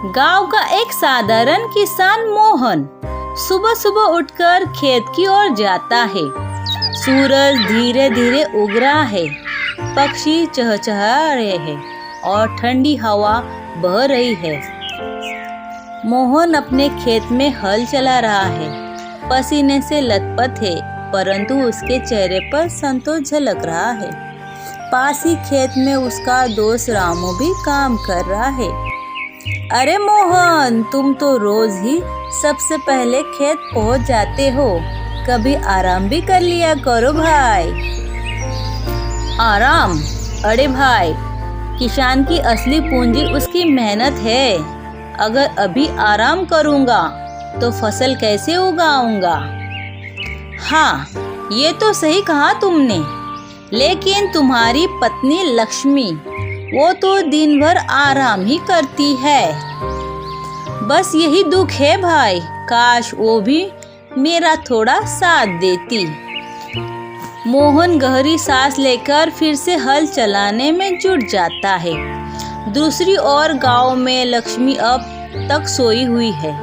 गांव का एक साधारण किसान मोहन सुबह सुबह उठकर खेत की ओर जाता है। सूरज धीरे धीरे उग रहा है, पक्षी चहचहा रहे हैं और ठंडी हवा बह रही है। मोहन अपने खेत में हल चला रहा है, पसीने से लथपथ है, परंतु उसके चेहरे पर संतोष झलक रहा है। पास ही खेत में उसका दोस्त रामू भी काम कर रहा है। अरे मोहन, तुम तो रोज ही सबसे पहले खेत पहुंच जाते हो, कभी आराम भी कर लिया करो भाई। आराम? अरे भाई, किसान की असली पूंजी उसकी मेहनत है। अगर अभी आराम करूंगा तो फसल कैसे उगाऊंगा? हाँ, ये तो सही कहा तुमने। लेकिन तुम्हारी पत्नी लक्ष्मी, वो तो दिन भर आराम ही करती है। बस यही दुख है भाई, काश वो भी मेरा थोड़ा साथ देती। मोहन गहरी सांस लेकर फिर से हल चलाने में जुट जाता है। दूसरी ओर गांव में लक्ष्मी अब तक सोई हुई है।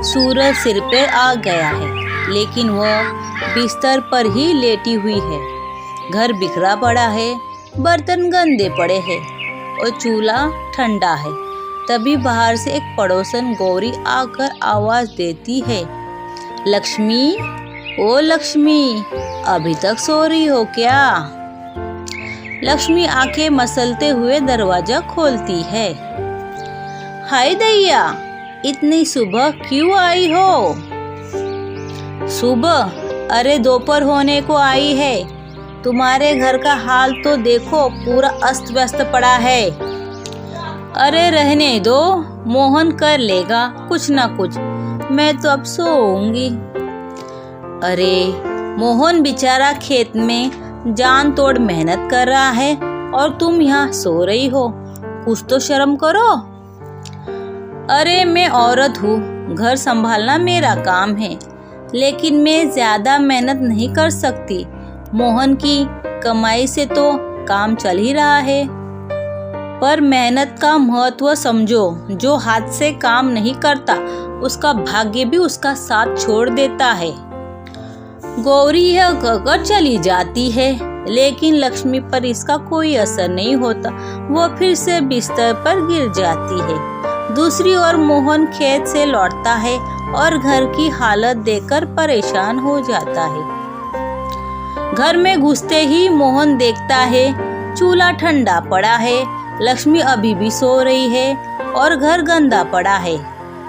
सूरज सिर पर आ गया है, लेकिन वह बिस्तर पर ही लेटी हुई है। घर बिखरा पड़ा है, बर्तन गंदे पड़े हैं और चूल्हा ठंडा है। तभी बाहर से एक पड़ोसन गौरी आकर आवाज देती है, लक्ष्मी, ओ लक्ष्मी, अभी तक सो रही हो क्या? लक्ष्मी आंखें मसलते हुए दरवाजा खोलती है। हाय दैया, इतनी सुबह क्यों आई हो? सुबह? अरे दोपहर होने को आई है। तुम्हारे घर का हाल तो देखो, पूरा अस्त व्यस्त पड़ा है। अरे रहने दो, मोहन कर लेगा कुछ ना कुछ, मैं तो अब सोऊंगी। अरे मोहन बेचारा खेत में जान तोड़ मेहनत कर रहा है और तुम यहाँ सो रही हो, कुछ तो शर्म करो। अरे मैं औरत हूँ, घर संभालना मेरा काम है, लेकिन मैं ज्यादा मेहनत नहीं कर सकती। मोहन की कमाई से तो काम चल ही रहा है, पर मेहनत का महत्व समझो। जो हाथ से काम नहीं करता, उसका भाग्य भी उसका साथ छोड़ देता है। गौरी यह कहकर चली जाती है, लेकिन लक्ष्मी पर इसका कोई असर नहीं होता। वह फिर से बिस्तर पर गिर जाती है। दूसरी ओर मोहन खेत से लौटता है और घर की हालत देखकर परेशान हो जाता है। घर में घुसते ही मोहन देखता है चूल्हा ठंडा पड़ा है, लक्ष्मी अभी भी सो रही है और घर गंदा पड़ा है।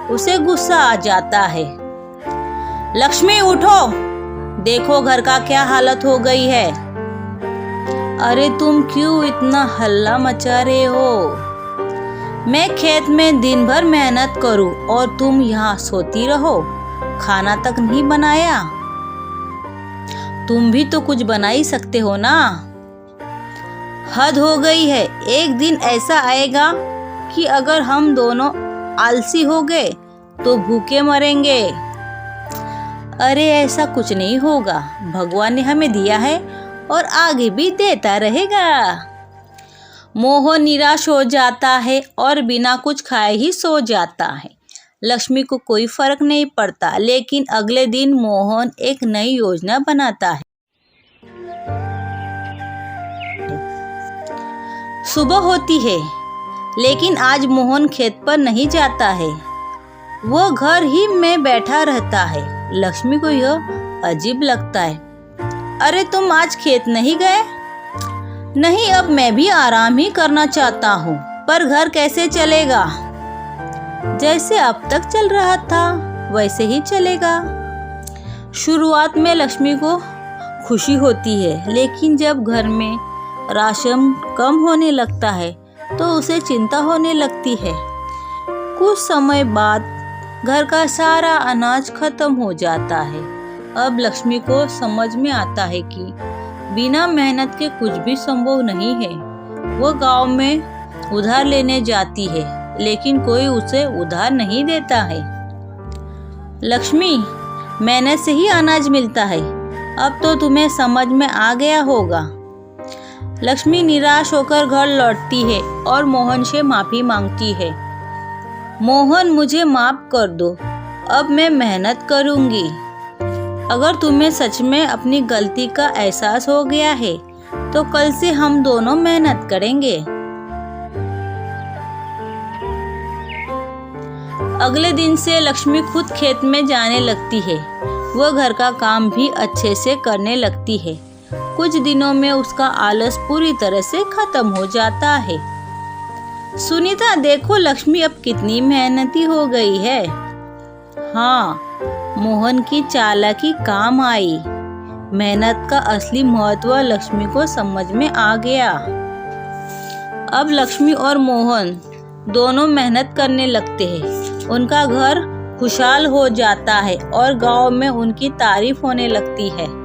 उसे गुस्सा आ जाता है। लक्ष्मी उठो, देखो घर का क्या हालत हो गई है। अरे तुम क्यों इतना हल्ला मचा रहे हो? मैं खेत में दिन भर मेहनत करूं और तुम यहाँ सोती रहो, खाना तक नहीं बनाया? तुम भी तो कुछ बना ही सकते हो ना। हद हो गई है। एक दिन ऐसा आएगा कि अगर हम दोनों आलसी हो गए तो भूखे मरेंगे। अरे ऐसा कुछ नहीं होगा, भगवान ने हमें दिया है और आगे भी देता रहेगा। मोहन निराश हो जाता है और बिना कुछ खाए ही सो जाता है। लक्ष्मी को कोई फर्क नहीं पड़ता, लेकिन अगले दिन मोहन एक नई योजना बनाता है। सुबह होती है, लेकिन आज मोहन खेत पर नहीं जाता है। वह घर ही में बैठा रहता है। लक्ष्मी को यह अजीब लगता है। अरे तुम आज खेत नहीं गए? नहीं, अब मैं भी आराम ही करना चाहता हूँ, पर घर कैसे चलेगा? जैसे अब तक चल रहा था वैसे ही चलेगा। शुरुआत में लक्ष्मी को खुशी होती है, लेकिन जब घर में राशन कम होने लगता है तो उसे चिंता होने लगती है। कुछ समय बाद घर का सारा अनाज खत्म हो जाता है। अब लक्ष्मी को समझ में आता है कि बिना मेहनत के कुछ भी संभव नहीं है। वो गांव में उधार लेने जाती है, लेकिन कोई उसे उधार नहीं देता है। लक्ष्मी, मेहनत से ही अनाज मिलता है, अब तो तुम्हें समझ में आ गया होगा। लक्ष्मी निराश होकर घर लौटती है और मोहन से माफी मांगती है। मोहन, मुझे माफ कर दो, अब मैं मेहनत करूंगी। अगर तुम्हें सच में अपनी गलती का एहसास हो गया है तो कल से हम दोनों मेहनत करेंगे। अगले दिन से लक्ष्मी खुद खेत में जाने लगती है। वह घर का काम भी अच्छे से करने लगती है। कुछ दिनों में उसका आलस पूरी तरह से खत्म हो जाता है। सुनीता, देखो लक्ष्मी अब कितनी मेहनती हो गई है। हाँ, मोहन की चालाकी काम आई। मेहनत का असली महत्व लक्ष्मी को समझ में आ गया। अब लक्ष्मी और मोहन दोनों मेहनत करने लगते हैं। उनका घर खुशहाल हो जाता है और गांव में उनकी तारीफ होने लगती है।